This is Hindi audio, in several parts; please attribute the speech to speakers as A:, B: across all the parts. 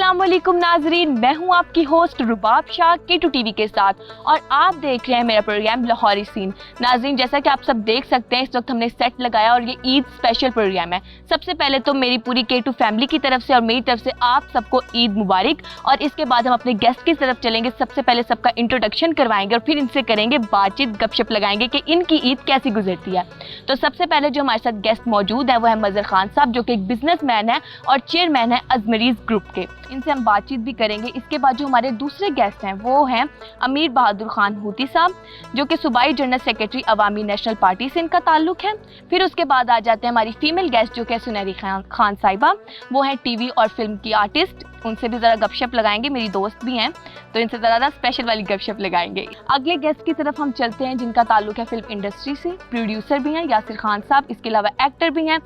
A: अस्सलाम वालेकुम नाजरीन, मैं हूं आपकी होस्ट रुबाब शाह K2 टीवी के साथ और आप देख रहे हैं मेरा प्रोग्राम लाहौरी सीन। नाजरीन, जैसा कि आप सब देख सकते हैं इस वक्त हमने सेट लगाया और ये ईद स्पेशल प्रोग्राम है। सबसे पहले तो मेरी पूरी K2 फैमिली की तरफ से और मेरी तरफ से आप सबको ईद मुबारक। और इसके बाद हम अपने गेस्ट की तरफ चलेंगे। सबसे पहले सबका इंट्रोडक्शन करवाएंगे और फिर इनसे करेंगे बातचीत, गपशप लगाएंगे कि इनकी ईद कैसी गुजरती है। तो सबसे पहले जो हमारे साथ गेस्ट मौजूद है वो है मजहर खान साहब, जो कि एक बिजनेसमैन है और चेयरमैन है अजमरीज ग्रुप के। इनसे हम बातचीत भी करेंगे। इसके बाद जो हमारे दूसरे गेस्ट हैं वो हैं अमीर बहादुर खान हूती साहब, जो कि सूबाई जनरल सेक्रेटरी अवामी नेशनल पार्टी से इनका ताल्लुक है। फिर उसके बाद आ जाते हैं हमारी फीमेल गेस्ट जो कि सुनहरी खान साहिबा, वो हैं टीवी और फिल्म की आर्टिस्ट। उनसे भी ज़रा गपशप लगाएंगे, मेरी दोस्त भी हैं तो इनसे ज़रा स्पेशल वाली गपशप लगाएंगे। अगले गेस्ट की तरफ हम चलते हैं जिनका ताल्लुक है फिल्म इंडस्ट्री से। प्रोड्यूसर भी हैं यासिर खान साहब, इसके अलावा एक्टर भी हैं।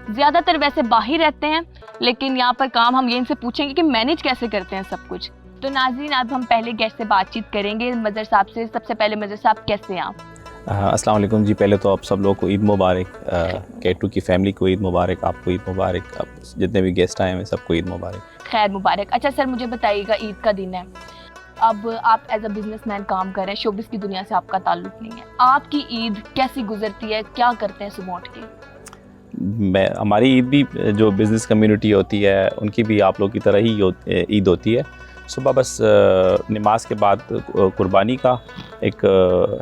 A: ज़्यादातर वैसे बाहर रहते हैं लेकिन यहाँ पर काम हम ये इनसे पूछेंगे कि मैनेज कैसे करते हैं सब कुछ। तो नाज़रीन, अब हम पहले गेस्ट से बातचीत करेंगे मजहर साहब से। सबसे पहले मजहर साहब, कैसे हैं आप?
B: अस्सलाम वालेकुम जी। पहले तो आप सब लोगों को ईद मुबारक, K2 की फैमिली को ईद मुबारक, आपको ईद मुबारक, आप जितने भी गेस्ट आए हैं सबको ईद मुबारक।
A: खैर मुबारक। अच्छा सर, मुझे बताइएगा, ईद का दिन है, अब आप एज अ बिजनेसमैन काम कर रहे हैं, शोबिस की दुनिया से आपका ताल्लुक नहीं है, आपकी ईद कैसी गुजरती है, क्या करते हैं सुबह उठ के?
B: हमारी ईद भी जो बिज़नेस कम्युनिटी होती है उनकी भी आप लोग की तरह ही ईद होती है। सुबह बस नमाज के बाद कुर्बानी का एक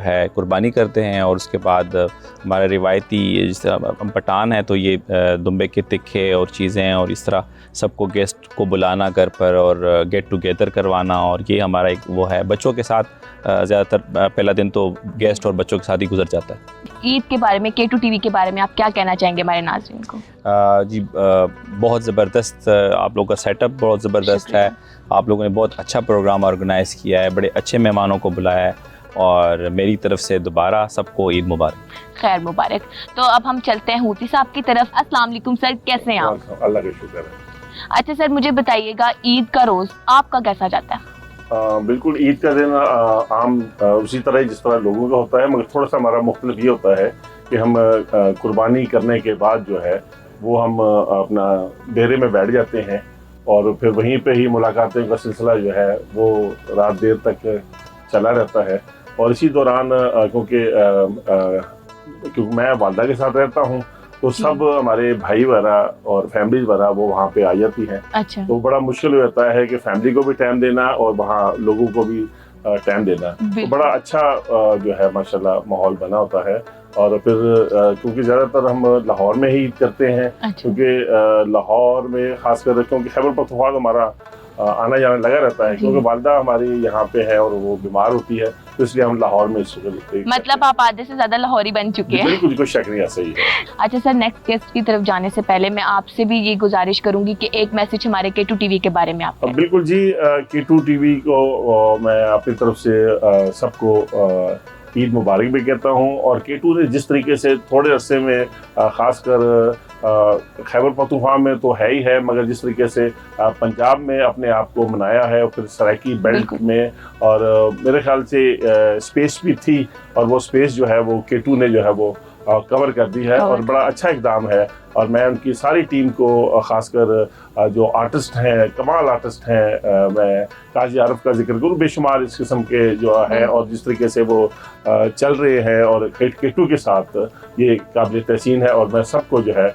B: है, कुर्बानी करते हैं और उसके बाद हमारा रिवायती, जिस हम पठान हैं तो ये दुम्बे के तिक्खे और चीज़ें और इस तरह सबको गेस्ट को बुलाना घर पर और गेट टुगेदर करवाना, और ये हमारा एक वो है। बच्चों के साथ ज़्यादातर पहला दिन तो गेस्ट और बच्चों के साथ ही गुजर जाता है।
A: ईद के बारे में, K2 टीवी के बारे में आप क्या कहना चाहेंगे हमारे नाज़रीन को?
B: जी बहुत ज़बरदस्त, आप लोगों का सेटअप बहुत ज़बरदस्त है। आप लोगों ने बहुत अच्छा प्रोग्राम ऑर्गेनाइज़ किया है, बड़े अच्छे मेहमानों को बुलाया है और मेरी तरफ से दोबारा सबको ईद मुबारक।
A: खैर मुबारक। तो अब हम चलते हैं हूती साहब की तरफ। अस्सलाम वालेकुम सर, कैसे हैं आप?
C: अल्लाह का शुक्र है।
A: अच्छा सर, मुझे बताइएगा ईद का रोज़ आपका कैसा जाता है?
C: बिल्कुल, ईद का दिन आम उसी तरह जिस तरह लोगों का होता है, मगर थोड़ा सा हमारा मुख्तलिफ ये होता है कि हम कुर्बानी करने के बाद जो है वो हम अपना डेरे में बैठ जाते हैं और फिर वहीं पे ही मुलाकातें का सिलसिला जो है वो रात देर तक चला रहता है। और इसी दौरान क्योंकि मैं वालदा के साथ रहता हूँ तो सब हमारे भाई वगैरह और फैमिली वगैरह वो वहाँ पे आ जाती हैं।
A: अच्छा।
C: तो बड़ा मुश्किल हो जाता है कि फैमिली को भी टाइम देना और वहाँ लोगों को भी टाइम देना। तो बड़ा अच्छा जो है माशाल्लाह माहौल बना होता है। और फिर क्योंकि ज़्यादातर हम लाहौर में ही करते हैं। अच्छा। क्योंकि लाहौर में खासकर क्योंकि खैबर पख्तूनख्वा हमारा आना जाना लगा रहता है, क्योंकि वालदा हमारी यहाँ पे है और वो बीमार होती है, तो इसलिए हम लाहौर में
A: मतलब आप आधे से ज्यादा लाहौरी बन चुके हैं।
C: बिल्कुल, कोई शक नहीं, ऐसा ही है।
A: अच्छा सर, नेक्स्ट गेस्ट की तरफ जाने से पहले मैं आपसे भी ये गुजारिश करूंगी कि एक मैसेज हमारे K2 टीवी के बारे में आप।
C: बिल्कुल जी, K2 टीवी को मैं अपनी तरफ से सबको ईद मुबारक भी कहता हूँ। और K2 ने जिस तरीके से थोड़े अरसे में खासकर खैबर पख्तूनख्वा में तो है ही है, मगर जिस तरीके से पंजाब में अपने आप को मनाया है और फिर सराइकी बेल्ट में, और मेरे ख्याल से स्पेस भी थी और वो स्पेस जो है वो K2 ने जो है वो कवर कर दी है और बड़ा अच्छा इकदाम है। और मैं उनकी सारी टीम को खासकर जो आर्टिस्ट हैं, कमाल आर्टिस्ट हैं, मैं काजी आरफ का जिक्र करूँ, बेशुमार इस किस्म के जो है और जिस तरीके से वो चल रहे हैं और K2 के साथ ये काबिल तहसीन है और मैं सबको जो है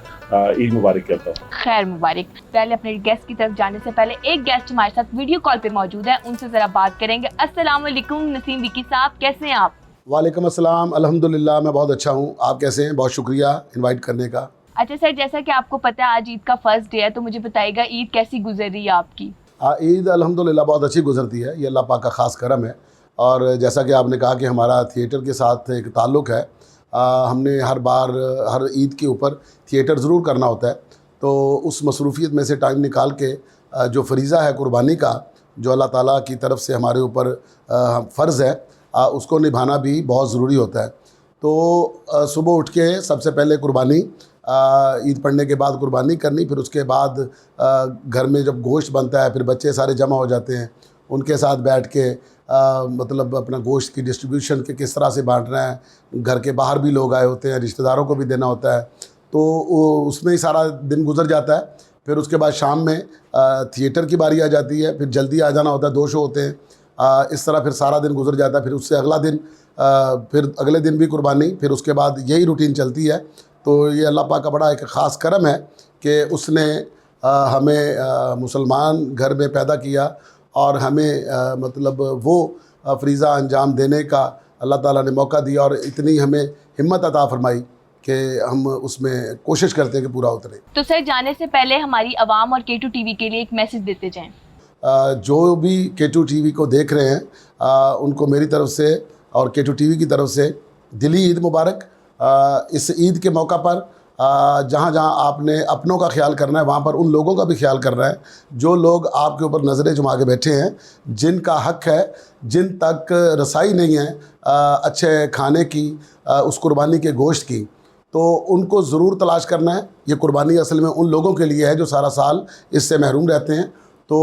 C: ईद मुबारक कहता हूँ।
A: खैर मुबारक। पहले अपने गेस्ट की तरफ जाने से पहले एक गेस्ट हमारे साथ वीडियो कॉल पे मौजूद है, उनसे जरा बात करेंगे। अस्सलाम वालेकुम नसीम विकी साहब, कैसे हैं आप?
D: वालेकुम अस्सलाम, अल्हम्दुलिल्लाह मैं बहुत अच्छा हूँ। आप कैसे हैं? बहुत शुक्रिया इनवाइट करने का।
A: अच्छा सर, जैसा कि आपको पता है आज ईद का फर्स्ट डे है, तो मुझे बताइएगा ईद कैसी गुजर रही है आपकी?
D: ईद अल्हम्दुलिल्लाह बहुत अच्छी गुजरती है, ये अल्लाह पाक का ख़ास करम है। और जैसा कि आपने कहा कि हमारा थिएटर के साथ एक ताल्लुक़ है, हमने हर बार हर ईद के ऊपर थिएटर ज़रूर करना होता है, तो उस मसरूफ़ियत में से टाइम निकाल के जो फरीज़ा है कुर्बानी का, जो अल्लाह ताला की तरफ से हमारे ऊपर फ़र्ज़ है, उसको निभाना भी बहुत ज़रूरी होता है। तो सुबह उठ के सबसे पहले कुर्बानी, ईद पढ़ने के बाद कुर्बानी करनी, फिर उसके बाद घर में जब गोश्त बनता है फिर बच्चे सारे जमा हो जाते हैं, उनके साथ बैठ के मतलब अपना गोश्त की डिस्ट्रीब्यूशन के किस तरह से बांटना है। घर के बाहर भी लोग आए होते हैं, रिश्तेदारों को भी देना होता है, तो उसमें ही सारा दिन गुजर जाता है। फिर उसके बाद शाम में थिएटर की बारी आ जाती है, फिर जल्दी आ जाना होता है, 2 शो होते हैं। इस तरह फिर सारा दिन गुजर जाता है। फिर उससे अगला दिन फिर अगले दिन भी कुर्बानी, फिर उसके बाद यही रूटीन चलती है। तो ये अल्लाह पाक का बड़ा एक ख़ास करम है कि उसने हमें मुसलमान घर में पैदा किया और हमें मतलब वो फ़रीज़ा अंजाम देने का अल्लाह ताला ने मौका दिया और इतनी हमें हिम्मत अता फरमाई कि हम उसमें कोशिश करते हैं कि पूरा उतरे।
A: तो सर, जाने से पहले हमारी आवाम और K2 टीवी के लिए एक मैसेज देते जाएं।
D: जो भी K2 टीवी को देख रहे हैं उनको मेरी तरफ से और K2 टीवी की तरफ से दिली ईद मुबारक। इस ईद के मौका पर जहाँ जहाँ आपने अपनों का ख्याल करना है, वहाँ पर उन लोगों का भी ख्याल करना है जो लोग आपके ऊपर नज़रें जुमा के बैठे हैं, जिनका हक़ है, जिन तक रसाई नहीं है अच्छे खाने की, उस कुर्बानी के गोश्त की, तो उनको ज़रूर तलाश करना है। ये कुर्बानी असल में उन लोगों के लिए है जो सारा साल इससे महरूम रहते हैं। तो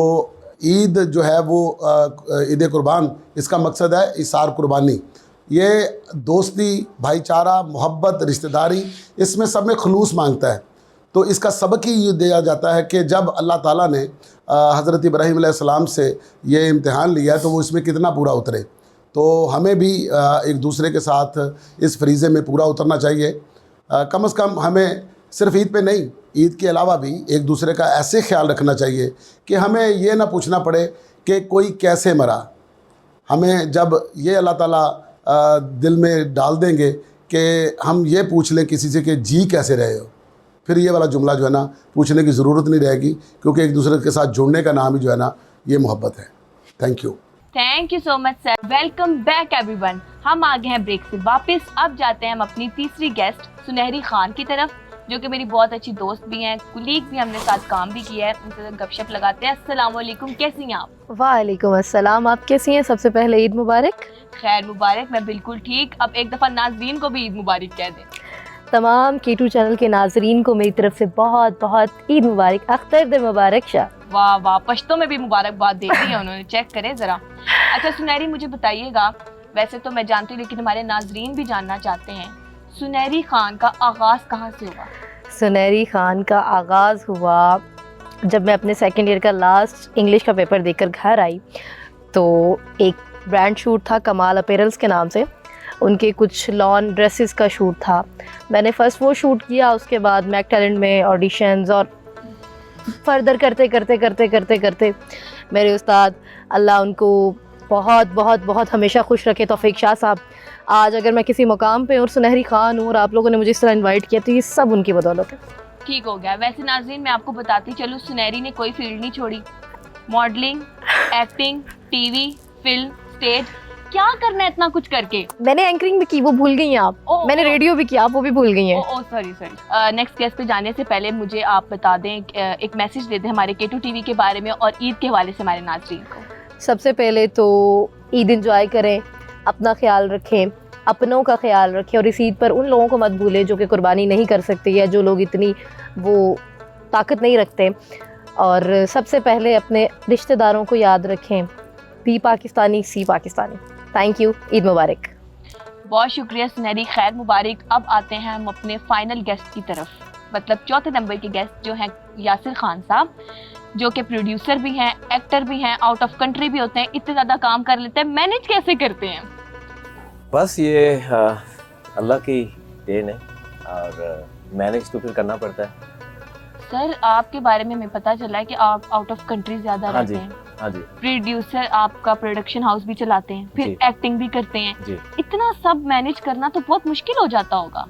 D: ईद जो है वो ईद कुर्बान, इसका मकसद है इसार कुर्बानी। ये दोस्ती, भाईचारा, मोहब्बत, रिश्तेदारी, इसमें सब में खलूस मांगता है। तो इसका सबक ही ये दिया जाता है कि जब अल्लाह ताला ने हज़रत इब्राहीम अलैहिस्सलाम से ये इम्तिहान लिया तो वो इसमें कितना पूरा उतरे। तो हमें भी एक दूसरे के साथ इस फरीज़े में पूरा उतरना चाहिए। कम से कम हमें सिर्फ़ ईद पे नहीं, ईद के अलावा भी एक दूसरे का ऐसे ख्याल रखना चाहिए कि हमें ये ना पूछना पड़े कि कोई कैसे मरा। हमें जब ये अल्लाह ताला दिल में डाल देंगे कि हम ये पूछ लें किसी से कि जी कैसे रहे हो, फिर ये वाला जुमला जो है ना पूछने की ज़रूरत नहीं रहेगी, क्योंकि एक दूसरे के साथ जुड़ने का नाम ही जो है ना ये मोहब्बत है। Thank you
A: so much sir. Welcome back everyone. हम आ गए हैं ब्रेक से वापस। अब जाते हैं हम अपनी तीसरी गेस्ट सुनहरी खान की तरफ, जो कि मेरी बहुत अच्छी दोस्त भी हैं, कुलीग भी, हमने साथ काम भी किया है। उनसे गपशप लगाते हैं। अस्सलाम वालेकुम, कैसी हैं आप?
E: वालेकुम अस्सलाम, आप कैसी हैं? सबसे पहले ईद मुबारक।
A: खैर मुबारक, मैं बिल्कुल ठीक। अब एक दफ़ा नाज़रीन को भी ईद मुबारक कह दें।
E: तमाम K2 चैनल के नाजरीन को मेरी तरफ से बहुत बहुत ईद मुबारक। अख्तर दे मुबारक शाह।
A: वाह वाह, पश्तो में भी मुबारकबाद दे दी है उन्होंने, चेक करें ज़रा। अच्छा सुनहरी, मुझे बताइएगा, वैसे तो मैं जानती हूँ लेकिन हमारे नाजरीन भी जानना चाहते हैं, सुनहरी खान का आगाज़ कहाँ से हुआ?
E: सुनहरी खान का आगाज़ हुआ जब मैं अपने सेकंड ईयर का लास्ट इंग्लिश का पेपर देकर घर आई। तो एक ब्रांड शूट था कमाल अपैरल्स के नाम से, उनके कुछ लॉन ड्रेसेस का शूट था। मैंने फ़र्स्ट वो शूट किया, उसके बाद मैक टैलेंट में ऑडिशंस और फर्दर करते करते करते करते करते मेरे उस्ताद, अल्लाह उनको बहुत बहुत बहुत हमेशा खुश रखे, तौफीक शाह साहब, आज अगर मैं किसी मुकाम पे और सुनहरी खान हूँ और आप लोगों ने मुझे इस तरह इन्वाइट किया तो ये सब उनकी बदौलत है।
A: ठीक हो गया। वैसे नाज़रीन, मैं आपको बताती चलूँ, सुनहरी ने कोई फील्ड नहीं छोड़ी। Modelling, acting, TV, film, stage, क्या करना है इतना कुछ करके।
E: मैंने एंकरिंग भी की, वो भूल गई हैं आप। मैंने रेडियो भी किया, आप वो भी भूल गई हैं।
A: सॉरी। नेक्स्ट गेस्ट पे जाने से पहले मुझे आप बता दें, एक मैसेज दे दें हमारे K2 टीवी के बारे में और ईद के हवाले से हमारे नाज़रीन को।
E: सबसे पहले तो ईद एंजॉय करें, अपना ख्याल रखें, अपनों का ख्याल रखें, और इस ईद पर उन लोगों को मत भूलें जो कि कुर्बानी नहीं कर सकते या जो लोग इतनी वो ताकत नहीं रखते। और सबसे पहले अपने रिश्तेदारों को याद रखें, be Pakistani see Pakistani. Thank you, Eid मुबारक।
A: बहुत शुक्रिया सुनहरी, खैर मुबारक। अब आते हैं हम अपने फाइनल गेस्ट की तरफ, मतलब चौथे नंबर के गेस्ट जो हैं यासिर खान साहब, जो कि प्रोड्यूसर भी हैं, एक्टर भी हैं, आउट ऑफ कंट्री भी होते हैं, इतने ज़्यादा काम कर लेते हैं, मैनेज कैसे करते हैं?
F: बस ये अल्लाह की देन है और मैनेज तो फिर करना पड़ता है।
A: सर, आपके बारे में हमें पता चला है कि आप आउट ऑफ कंट्री ज़्यादा रहते हैं।
F: हाँ जी।
A: प्रोड्यूसर, आपका प्रोडक्शन हाउस भी चलाते हैं, फिर एक्टिंग भी करते हैं
F: जी।
A: इतना सब मैनेज करना तो बहुत मुश्किल हो जाता होगा,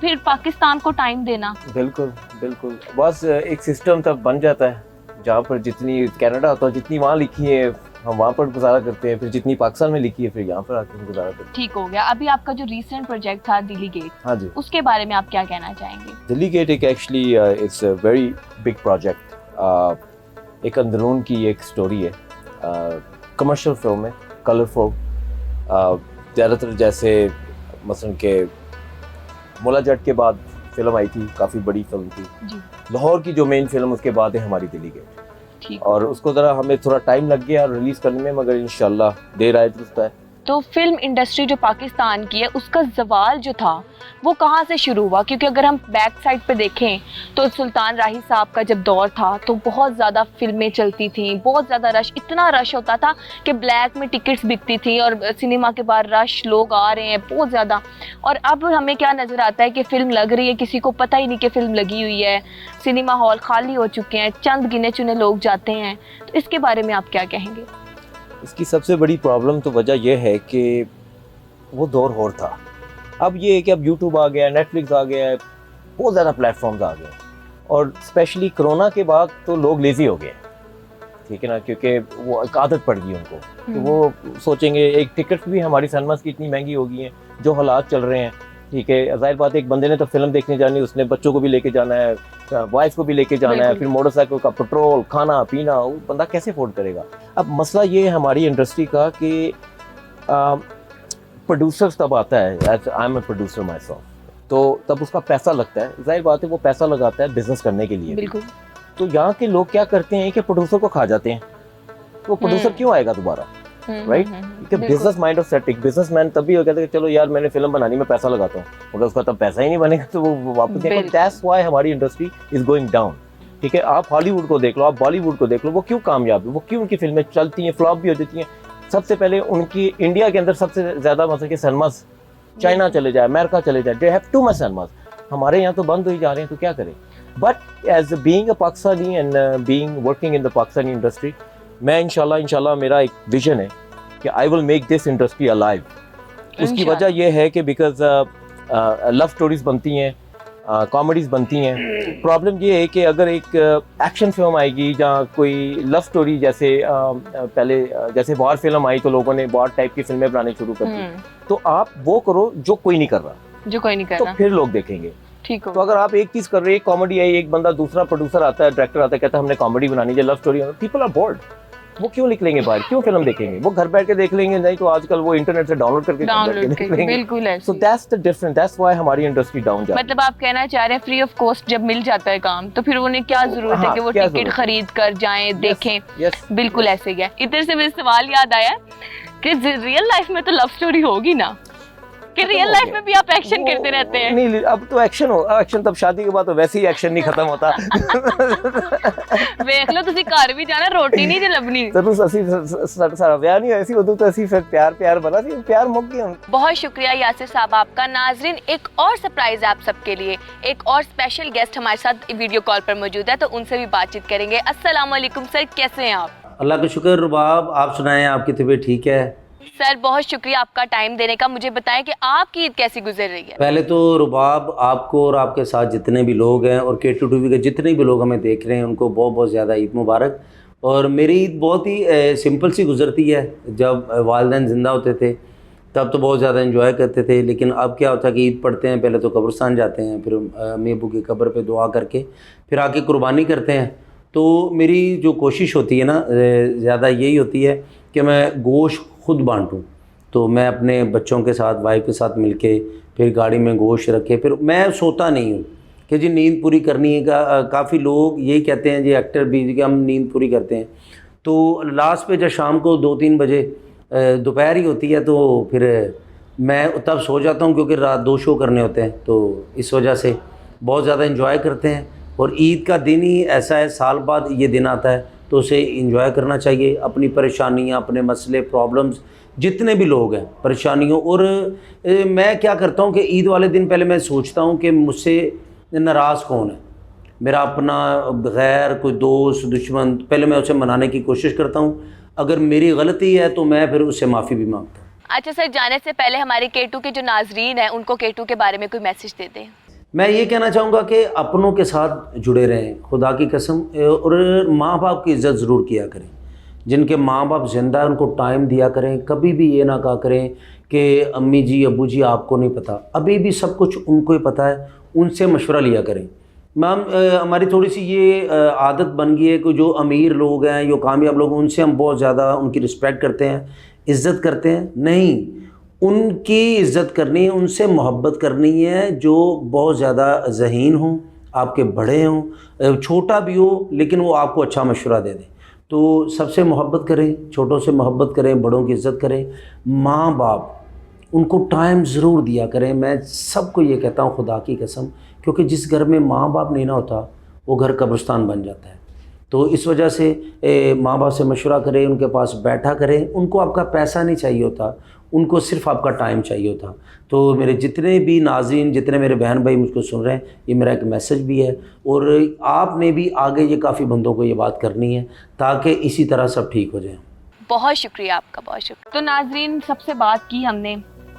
A: फिर पाकिस्तान को टाइम देना।
F: बिल्कुल बिल्कुल, बस एक सिस्टम तब बन जाता है जहाँ पर जितनी कनाडा होता है, जितनी वहाँ लिखी है हम वहाँ पर गुजारा करते हैं, फिर जितनी पाकिस्तान में लिखी है फिर यहाँ पर आकर गुजारा करते हैं।
A: ठीक हो गया। अभी आपका जो रीसेंट प्रोजेक्ट था दिल्ली गेट,
F: हाँ जी,
A: उसके बारे में आप क्या कहना चाहेंगे?
F: दिल्ली गेट एक actually it's a very big project. एक अंदरून की एक स्टोरी है, कमर्शियल फिल्म है, कलरफुल। ज़्यादातर जैसे मसलन के मुला जट के बाद फिल्म आई थी, काफ़ी बड़ी फिल्म थी
A: जी।
F: लाहौर की जो मेन फिल्म, उसके बाद है हमारी दिल्ली गेट।
A: ठीक।
F: और उसको ज़रा हमें थोड़ा टाइम लग गया रिलीज़ करने में, मगर इंशाल्लाह देर आए दुरुस्त है।
A: तो फिल्म इंडस्ट्री जो पाकिस्तान की है उसका ज़वाल जो था वो कहाँ से शुरू हुआ? क्योंकि अगर हम बैक साइड पे देखें तो सुल्तान राही साहब का जब दौर था तो बहुत ज़्यादा फिल्में चलती थी, बहुत ज़्यादा रश, इतना रश होता था कि ब्लैक में टिकट्स बिकती थी और सिनेमा के बाहर रश, लोग आ रहे हैं बहुत ज़्यादा। और अब हमें क्या नज़र आता है कि फ़िल्म लग रही है, किसी को पता ही नहीं कि फ़िल्म लगी हुई है, सिनेमा हॉल खाली हो चुके हैं, चंद गिने चुने लोग जाते हैं। तो इसके बारे में आप क्या कहेंगे?
F: इसकी सबसे बड़ी प्रॉब्लम तो वजह यह है कि वो दौर और था। अब ये है कि अब यूट्यूब आ गया, नेटफ्लिक्स आ गया है, बहुत ज़्यादा प्लेटफॉर्म्स आ गए और स्पेशली कोरोना के बाद तो लोग लेज़ी हो गए, ठीक है ना, क्योंकि वो एक आदत पड़ गई उनको। तो वो सोचेंगे, एक टिकट भी हमारी सिनेमास की इतनी महंगी हो गई हैं, जो हालात चल रहे हैं, ठीक है, जाहिर बात है एक बंदे ने तो फिल्म देखने जानी है, उसने बच्चों को भी लेके जाना है, वाइफ को भी लेके जाना है, फिर मोटरसाइकिल का पेट्रोल, खाना पीना, वो बंदा कैसे अफोर्ड करेगा? अब मसला ये है हमारी इंडस्ट्री का कि प्रोड्यूसर्स तब आता है, I am a producer myself, तो तब उसका पैसा लगता है, जाहिर बात है वो पैसा लगाता है बिजनेस करने के लिए।
A: बिल्कुल।
F: तो यहाँ के लोग क्या करते हैं कि प्रोड्यूसर को खा जाते हैं, तो प्रोड्यूसर क्यों आएगा दोबारा, राइट? कि business mind of setting, businessman तभी हो कहते हैं कि चलो यार मैंने फिल्म बनानी, मैं पैसा लगाता हूँ, मगर उसका तब पैसा ही नहीं बनेगा तो वो वापस नहीं। दैट्स व्हाई हमारी इंडस्ट्री इज गोइंग डाउन, ठीक है। आप हॉलीवुड को देख लो, आप बॉलीवुड को देख लो, वो क्यों कामयाब है, वो क्यों उनकी फिल्में चलती हैं, फ्लॉप भी हो जाती हैं? सबसे पहले उनकी इंडिया के अंदर सबसे ज़्यादा मतलब कि सिनेमास, चाइना चले जाए, अमेरिका चले जाए, they have too much cinemas, हमारे यहाँ तो बंद हो ही जा रहे हैं, तो क्या करें? But as being a Pakistani and being working in the Pakistani industry, मैं इंशाल्लाह मेरा एक विजन है कि I will make this industry alive. उसकी वजह यह है कि बिकॉज लव स्टोरीज बनती हैं, कॉमेडीज बनती हैं। प्रॉब्लम ये है कि अगर एक एक्शन फिल्म आएगी या कोई लव स्टोरी, जैसे पहले जैसे वॉर फिल्म आई तो लोगों ने वॉर टाइप की फिल्में बनानी शुरू कर दी, तो आप वो करो जो कोई नहीं कर रहा, तो फिर लोग देखेंगे, ठीक हो। तो अगर आप एक चीज कर रहे हैं, कॉमेडी आई, एक बंदा दूसरा प्रोड्यूसर आता है, डायरेक्टर आता है, कहता है हमने कॉमेडी बनानी है, love story, people are bored, वो क्यों निकलेंगे बाहर, क्यों फिल्म देखेंगे? वो घर बैठ के देख लेंगे, नहीं तो आजकल वो इंटरनेट से डाउनलोड करके
A: बिल्कुल है।
F: So that's the difference, that's why हमारी इंडस्ट्री डाउन जा रही है।
A: मतलब आप कहना चाह रहे हैं फ्री ऑफ कॉस्ट जब मिल जाता है काम, तो फिर उन्हें क्या जरूरत है कि वो टिकट खरीद कर जाएं, देखें? बिल्कुल ऐसे ही है। इधर से मुझे सवाल याद आया कि रियल लाइफ में तो लव स्टोरी होगी ना, कि रियल लाइफ में भी आप एक्शन करते रहते हैं?
F: नहीं, अब तो एक्शन तब शादी के बाद तो वैसे ही एक्शन नहीं खत्म होता।
A: देख लो तुसी घर भी जाना, रोटी नहीं जे लबनी,
F: तो असि सारा ब्याह नहीं ऐसी उदू तो असि फिर प्यार बना सी, प्यार मुक गया।
A: बहुत शुक्रिया यासिर साहब आपका। नाजरीन, एक और सरप्राइज है आप सबके लिए, एक और स्पेशल गेस्ट हमारे साथ वीडियो कॉल पर मौजूद है, तो उनसे भी बातचीत करेंगे। अस्सलाम वालेकुम सर, कैसे हैं आप?
G: अल्लाह का शुक्र रुबाब, आप सुनाएं, आपकी तबीयत ठीक है?
A: सर बहुत शुक्रिया आपका टाइम देने का। मुझे बताएं कि आपकी ईद कैसी गुजर रही है?
G: पहले तो रुबाब, आपको और आपके साथ जितने भी लोग हैं और K2 TV के जितने भी लोग हमें देख रहे हैं उनको बहुत बहुत ज़्यादा ईद मुबारक। और मेरी ईद बहुत ही सिंपल सी गुजरती है। जब वालिदैन ज़िंदा होते थे तब तो बहुत ज़्यादा एंजॉय करते थे, लेकिन अब क्या होता है कि ईद पढ़ते हैं, पहले तो कब्रिस्तान जाते हैं, फिर अम्मी अब्बू की कब्र पे दुआ करके फिर आके कुर्बानी करते हैं। तो मेरी जो कोशिश होती है ना, ज़्यादा यही होती है कि मैं गोश्त खुद बांटूँ। तो मैं अपने बच्चों के साथ, वाइफ के साथ मिलके फिर गाड़ी में गोश्त रखे, फिर मैं सोता नहीं हूँ कि जी नींद पूरी करनी है। काफ़ी लोग यही कहते हैं जी, एक्टर भी, कि हम नींद पूरी करते हैं। तो लास्ट पे जब शाम को 2-3 बजे दोपहर ही होती है तो फिर मैं तब सो जाता हूँ, क्योंकि रात 2 शो करने होते हैं, तो इस वजह से बहुत ज़्यादा इन्जॉय करते हैं। और ईद का दिन ही ऐसा है, साल बाद ये दिन आता है, तो उसे इंजॉय करना चाहिए। अपनी परेशानियाँ, अपने मसले, प्रॉब्लम्स, जितने भी लोग हैं परेशानियों। और मैं क्या करता हूँ कि ईद वाले दिन पहले मैं सोचता हूँ कि मुझसे नाराज़ कौन है, मेरा अपना, गैर, कोई दोस्त, दुश्मन, पहले मैं उसे मनाने की कोशिश करता हूँ। अगर मेरी गलती है तो मैं फिर उससे माफ़ी भी मांगता हूँ।
A: अच्छा सर, जाने से पहले हमारे K2 के जो नाजरीन हैं उनको K2 के बारे में कोई मैसेज दे दें?
G: मैं ये कहना चाहूँगा कि अपनों के साथ जुड़े रहें, खुदा की कसम। और माँ बाप की इज़्ज़त ज़रूर किया करें। जिनके माँ बाप ज़िंदा है उनको टाइम दिया करें। कभी भी ये ना कहा करें कि अम्मी जी, अब्बू जी आपको नहीं पता, अभी भी सब कुछ उनको ही पता है, उनसे मशवरा लिया करें। मैम, हमारी थोड़ी सी ये आदत बन गई है कि जो अमीर लोग हैं, जो कामयाब लोग हैं, उनसे हम बहुत ज़्यादा उनकी रिस्पेक्ट करते हैं, इज़्ज़त करते हैं। नहीं, उनकी इज़्ज़त करनी है, उनसे मोहब्बत करनी है जो बहुत ज़्यादा ज़हीन हों, आपके बड़े हों, छोटा भी हो लेकिन वो आपको अच्छा मशवरा दे दें। तो सबसे मोहब्बत करें, छोटों से मोहब्बत करें, बड़ों की इज़्ज़त करें। माँ बाप उनको टाइम ज़रूर दिया करें। मैं सबको ये कहता हूँ खुदा की कसम, क्योंकि जिस घर में माँ बाप नहीं ना होता वो घर कब्रिस्तान बन जाता है। तो इस वजह से माँ बाप से मशवरा करें, उनके पास बैठा करें। उनको आपका पैसा नहीं चाहिए होता, उनको सिर्फ आपका टाइम चाहिए होता। तो मेरे जितने भी नाज़रीन, जितने मेरे बहन भाई मुझको सुन रहे हैं, ये मेरा एक मैसेज भी है, और आपने भी आगे ये काफ़ी बंदों को ये बात करनी है ताकि इसी तरह सब ठीक हो जाए।
A: बहुत शुक्रिया आपका, बहुत शुक्रिया। तो नाजरीन, सबसे बात की हमने,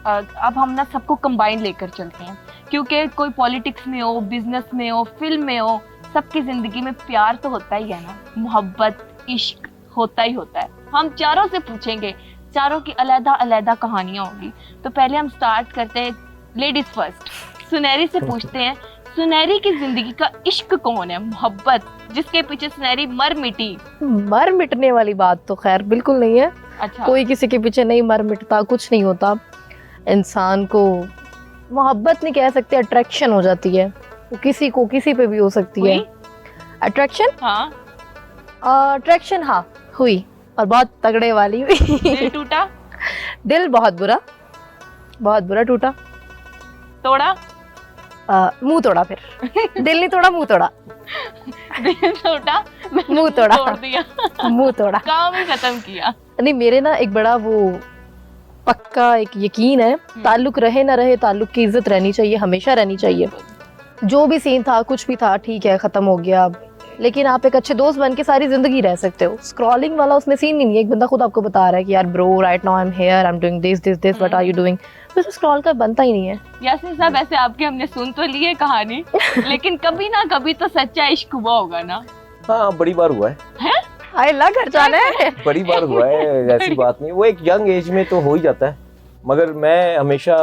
A: अब हम ना सबको कंबाइन लेकर चलते हैं, क्योंकि कोई पॉलिटिक्स में हो, बिजनेस में हो, फिल्म में हो, सबकी ज़िंदगी में प्यार तो होता ही है ना, मोहब्बत, इश्क होता ही होता है। हम चारों से पूछेंगे, चारों की अलग अलग कहानियाँ होंगी। तो पहले हम स्टार्ट करते हैं लेडीज़ फर्स्ट, सुनहरी से पूछते हैं, सुनहरी की ज़िंदगी का इश्क कौन है, मोहब्बत, जिसके पीछे सुनहरी मर मिटी?
E: मर मिटने वाली बात तो खैर बिल्कुल नहीं है।
A: अच्छा,
E: कोई किसी के पीछे नहीं मर मिटता, कुछ नहीं होता। इंसान को मोहब्बत नहीं कह सकते, अट्रैक्शन हो जाती है, वो किसी को किसी पे भी हो सकती है। अट्रैक्शन,
A: हाँ,
E: अट्रैक्शन हाँ हुई, और बहुत तगड़े वाली हुई।
A: दिल टूटा?
E: दिल बहुत बुरा टूटा।
A: तोड़ा?
E: मुंह तोड़ा। फिर दिल नहीं तोड़ा, मुंह तोड़ा।
A: दिल टूटा,
E: मुंह तोड़ा।
A: तोड़ दिया,
E: मुंह तोड़ा।
A: काम ही खत्म किया।
E: नहीं, मेरे ना एक बड़ा वो पक्का एक यकीन है, ताल्लुक रहे ना रहे, ताल्लुक की इज्जत रहनी चाहिए, हमेशा रहनी चाहिए। जो भी सीन था, कुछ भी था, ठीक है, खत्म हो गया, लेकिन आप एक अच्छे दोस्त बन के सारी जिंदगी रह सकते हो। स्क्रॉलिंग वाला उसमें सीन नहीं है। एक बंदा खुद आपको बता रहा है कि यार bro, right now I am here, I am doing this, what are you doing, तो स्क्रॉल का बनता ही नहीं है।
A: यासिर साहब, ऐसे आपके हमने सुन तो ली है कहानी, लेकिन कभी ना कभी तो सच्चा इश्क हुआ होगा ना?
F: हाँ, बड़ी बार हुआ है।
E: हाय ला घर जाना है।
F: बड़ी बार हुआ है, ऐसी बात नहीं। वो एक यंग एज में तो हो ही जाता है, मगर मैं हमेशा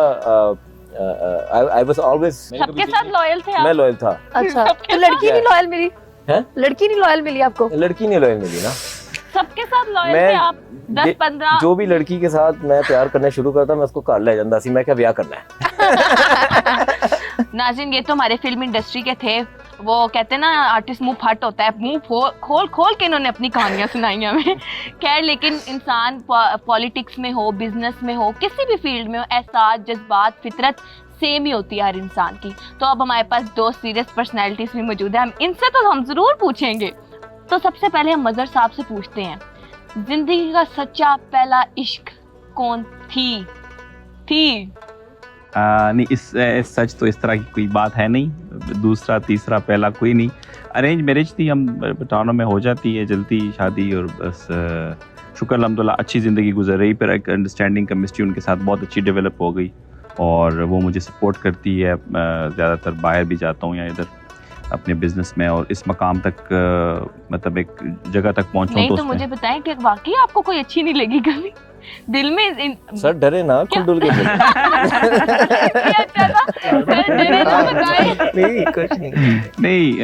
F: आई वाज ऑलवेज,
A: सबके साथ लॉयल थे आप?
F: मैं लॉयल था।
E: अच्छा, तो लड़की नहीं लॉयल मिली?
F: हैं?
E: लड़की नहीं लॉयल मिली आपको?
F: लड़की नहीं लॉयल मिली ना।
A: सबके साथ लॉयल
F: मैं
A: थे आप? 10-15?
F: जो भी लड़की के साथ मैं प्यार करना शुरू करता, मैं उसको घर ले जाता सी, मैं क्या ब्याह करना है।
A: नाज़रीन, ये तो हमारे फिल्म इंडस्ट्री के थे। वो कहते हैं ना, आर्टिस्ट मुंह फट होता है, मुंह खोल के इन्होंने अपनी कहानियां सुनाई हमें। खैर, लेकिन इंसान पॉलिटिक्स में हो, बिजनेस में हो, किसी भी फील्ड में हो, एहसास, जज्बात, फितरत सेम ही होती है हर इंसान की। तो अब हमारे पास दो सीरियस पर्सनैलिटीज भी मौजूद है, हम इनसे तो हम जरूर पूछेंगे। तो सबसे पहले हम मजहर साहब से पूछते हैं, जिंदगी का सच्चा पहला इश्क कौन थी?
B: नहीं, इस सच तो इस तरह की कोई बात है नहीं, दूसरा तीसरा पहला कोई नहीं। अरेंज मैरिज थी, हम बटानों में हो जाती है जल्दी शादी, और बस शुक्र अल्हम्दुलिल्लाह अच्छी ज़िंदगी गुजर रही। फिर एक अंडरस्टैंडिंग, केमिस्ट्री उनके साथ बहुत अच्छी डेवलप हो गई, और वो मुझे सपोर्ट करती है। ज़्यादातर बाहर भी जाता हूँ या इधर अपने बिजनेस में, और इस मकाम तक मतलब एक जगह तक पहुँचूँ।
A: नहीं तो मुझे बताएं कि वाकई आपको कोई अच्छी नहीं लगी कभी दिल में?
F: सर डरे ना, खुल डुल के नहीं, कुछ
B: नहीं,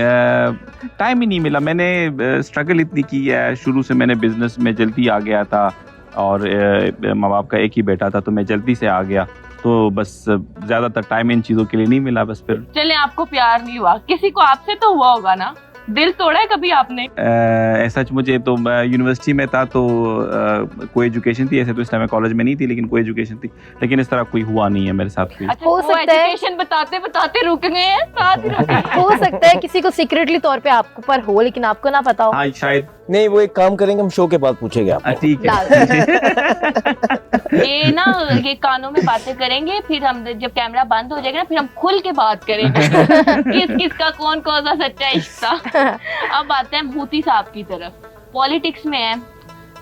B: टाइम ही नहीं मिला। मैंने स्ट्रगल इतनी की है, शुरू से मैंने बिजनेस में जल्दी आ गया था, और माँ बाप का एक ही बेटा था, तो मैं जल्दी से आ गया, तो बस ज़्यादातर टाइम इन चीज़ों के लिए नहीं मिला। बस फिर
A: चले, आपको प्यार नहीं हुआ, किसी को आपसे तो हुआ होगा ना? दिल तोड़ा है कभी आपने?
B: सच मुझे तो यूनिवर्सिटी में था, तो कोई एजुकेशन थी, ऐसे तो इस टाइम मैं कॉलेज में नहीं थी, लेकिन कोई एजुकेशन थी, लेकिन इस तरह कोई हुआ नहीं है मेरे साथ कोई।
A: अच्छा,
E: हो सकता है
A: एजुकेशन बताते बताते रुक गए हैं, साथ ही रुक गए।
E: हो सकता है किसी को सीक्रेटली तौर पे आपको पर हो, लेकिन आपको ना पता हो।
B: हाँ शायद।
F: नहीं, वो एक काम करेंगे, हम शो के बाद पूछेंगे आप।
B: ठीक है।
A: ये ना, ये कानों में बातें करेंगे, फिर हम जब कैमरा बंद हो जाएगा ना, फिर हम खुल के बात करेंगे किस किसका कौन सा सच्चा इश्क था। अब आते हैं भूती साहब की तरफ। पॉलिटिक्स में है,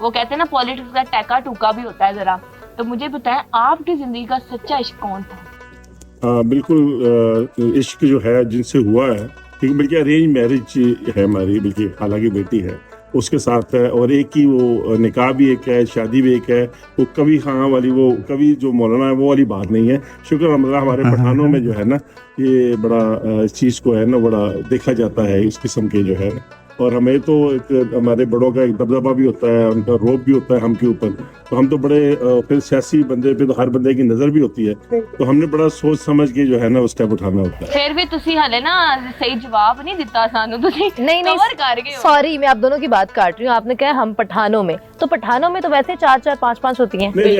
A: वो कहते हैं ना पॉलिटिक्स का टैका टूका भी होता है जरा, तो मुझे बताएं आपकी जिंदगी का सच्चा इश्क कौन था?
C: बिल्कुल, इश्क जो है जिनसे हुआ है, क्योंकि बल्कि अरेंज मैरिज है हमारी, बल्कि खाला की बेटी है उसके साथ है, और एक ही वो निकाह भी एक है, शादी भी एक है। वो कभी हाँ वाली, वो कभी जो मौलाना है वो वाली बात नहीं है। शुक्र अल्लाह, हमारे पठानों में जो है ना, ये बड़ा इस चीज़ को है ना, बड़ा देखा जाता है इस किस्म के जो है। और हमें तो एक हमारे बड़ों का एक दबदबा भी होता है, उनका रोब भी होता है हम के ऊपर। तो हम तो बड़े फिर सियासी बंदे पे तो हर बंदे की नज़र भी होती है, तो हमने बड़ा सोच समझ के जो है ना वो स्टेप उठाना होता है।
A: फिर भी तुसी हले ना सही जवाब नहीं दिता सानू, तुसी
E: नहीं
A: कवर कर गए हो।
E: सॉरी, मैं आप दोनों की बात काट रही हूँ। आपने कहा हम पठानों में, तो पठानों में तो वैसे 4-4 5-5 होती हैं।
C: नहीं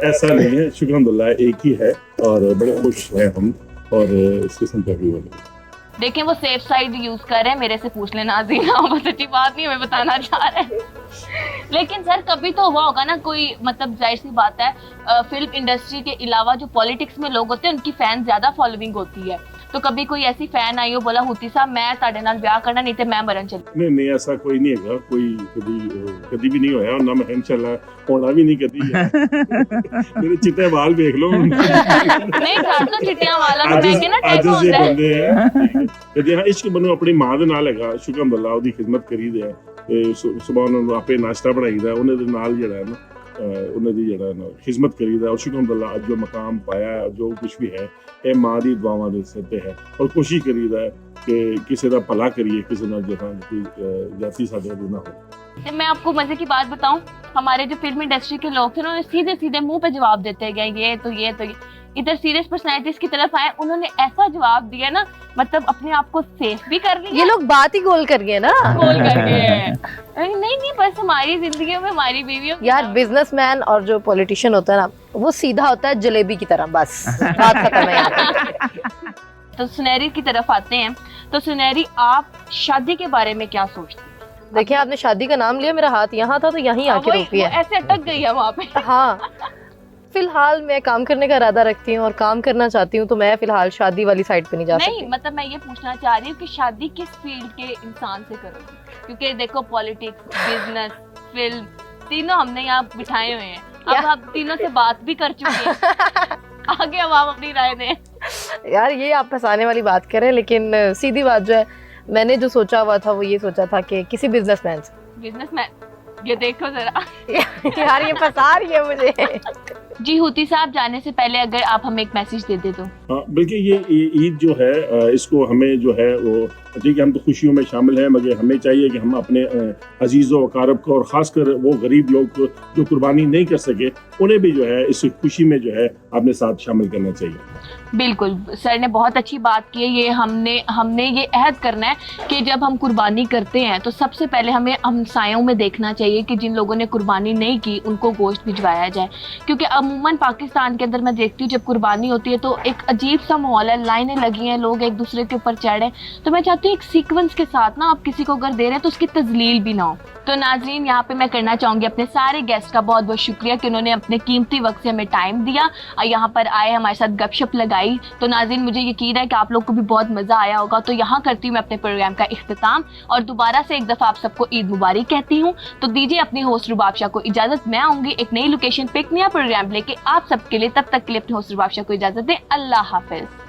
C: ऐसा नहीं है, शुक्र अल्हम्दुलिल्लाह एक ही है और बड़े खुश हैं हम और इस किस्म का भी वाले।
A: देखें वो सेफ साइड यूज कर रहे हैं, मेरे से पूछ लेना नाज़रीन, वो सच्ची बात नहीं हमें बताना चाह रहे हैं। लेकिन सर कभी तो हुआ होगा ना कोई, मतलब जाहिर सी बात है फिल्म इंडस्ट्री के अलावा जो पॉलिटिक्स में लोग होते हैं उनकी फैन ज्यादा फॉलोइंग होती है, तो कभी कोई ऐसी फैन आई हो बोला हुती साहब मैं ताड़े नाल ब्याह करना नहीं तो मैं मरन चली।
C: नहीं ऐसा कोई नहीं है, कोई कभी भी नहीं होया और ना मैं इंशाल्लाह होना भी नहीं कभी है। मेरे चिट्टे बाल देख लो।
A: नहीं सर तो चिट्टियां वाला तो मैं के ना टाइप
C: आज से
A: होता है।
C: बंदे हैं कदी हाँ इश्क बनो अपनी मां दे नाल हैगा, शुक्र अल्लाह ओदी खिदमत करी दे सुबह उन्होंने आपे नाश्ता बनाईदा उन्हें दे नाल जेड़ा है ना उन्हें दी जेड़ा ना खिदमत करीदा और शुक्र अल्लाह अज जो मकाम पाया जो कुछ भी है ये मां दी दुआवां दे सिर ते है और कोशिश करीदा है कि किसी दा भला करिए, किसी नाल जेड़ा जाति साडे दे ना हो।
A: मैं आपको मजे की बात बताऊं, हमारे जो फिल्म इंडस्ट्री के लोग थे उन्होंने सीधे सीधे मुंह पे जवाब देते गए ये तो ये इधर सीरियस पर्सनैलिटीज की तरफ आए, उन्होंने ऐसा जवाब दिया ना, मतलब अपने आप को सेफ भी कर लिया।
E: ये लोग बात ही गोल कर गए ना,
A: गोल कर गए। नहीं बस हमारी जिंदगी में हमारी बीवियों
E: यार बिजनेसमैन और जो पॉलिटिशियन होता है ना वो सीधा होता है जलेबी की तरह, बस बात खत्म है यहाँ।
A: तो सुनहरी की तरफ आते हैं, तो सुनहरी आप शादी के बारे में क्या सोचते हैं?
E: देखिए आपने शादी का नाम लिया, मेरा हाथ यहाँ था तो यहीं आके रुकी है।
A: ऐसे अटक गई है वहाँ पे।
E: हाँ फिलहाल मैं काम करने का इरादा रखती हूँ और काम करना चाहती हूँ, तो मैं फिलहाल शादी वाली साइड पे नहीं जा सकती।
A: नहीं मतलब मैं ये पूछना चाह रही हूँ कि शादी किस फील्ड के इंसान से करोगे, क्योंकि देखो पॉलिटिक्स, बिजनेस, फिल्म तीनों हमने यहाँ बिठाए हुए हैं, अब आप तीनों से बात भी कर चुके हैं। आगे अब आप अपनी राय दें।
E: यार ये आप फंसाने वाली बात कर रहे हैं, लेकिन सीधी बात जो है मैंने जो सोचा हुआ था वो ये सोचा था कि किसी बिजनेसमैन से।
A: बिजनेसमैन, ये देखो जरा।
E: यार ये फंसा रही है मुझे।
A: जी हुती साहब जाने से पहले अगर आप हमें एक मैसेज दे दे तो।
C: बल्कि ये ईद जो है इसको हमें जो है वो ठीक है हम तो खुशियों में शामिल हैं, मगर हमें चाहिए कि हम अपने अजीज़ों वकारब को और ख़ासकर वो गरीब लोग को जो कुर्बानी नहीं कर सके उन्हें भी जो है इस खुशी में जो है अपने साथ शामिल करना चाहिए।
A: बिल्कुल सर ने बहुत अच्छी बात की है। ये हमने ये अहद करना है कि जब हम कुर्बानी करते हैं तो सबसे पहले हमें हमसायों में देखना चाहिए कि जिन लोगों ने कुर्बानी नहीं की उनको गोश्त भिजवाया जाए, क्योंकि अमूमन पाकिस्तान के अंदर मैं देखती हूँ जब कुर्बानी होती है तो एक अजीब सा माहौल है, लाइनें लगी हैं, लोग एक दूसरे के ऊपर चढ़े। तो मैं चाहती हूँ एक सीक्वेंस के साथ ना आप किसी को अगर दे रहे हैं तो उसकी तजलील भी ना हो। तो नाजरीन यहाँ पे मैं करना चाहूँगी अपने सारे गेस्ट का बहुत बहुत शुक्रिया कि उन्होंने अपने कीमती वक्त से हमें टाइम दिया और यहाँ पर आए हमारे साथ गपशप लगाई। तो नाजरीन मुझे यकीन है कि आप लोग को भी बहुत मज़ा आया होगा। तो यहाँ करती हूँ मैं अपने प्रोग्राम का इख्तिताम और दोबारा से एक दफ़ा आप सबको ईद मुबारक कहती हूँ। तो दीजिए अपनी होस्ट रुबाब शाह को इजाज़त। मैं आऊँगी एक नई लोकेशन पे एक नया प्रोग्राम लेके आप सबके लिए, तब तक के लिए अपने होस्ट रुबाब शाह को इजाज़त दें। अल्लाह हाफिज़।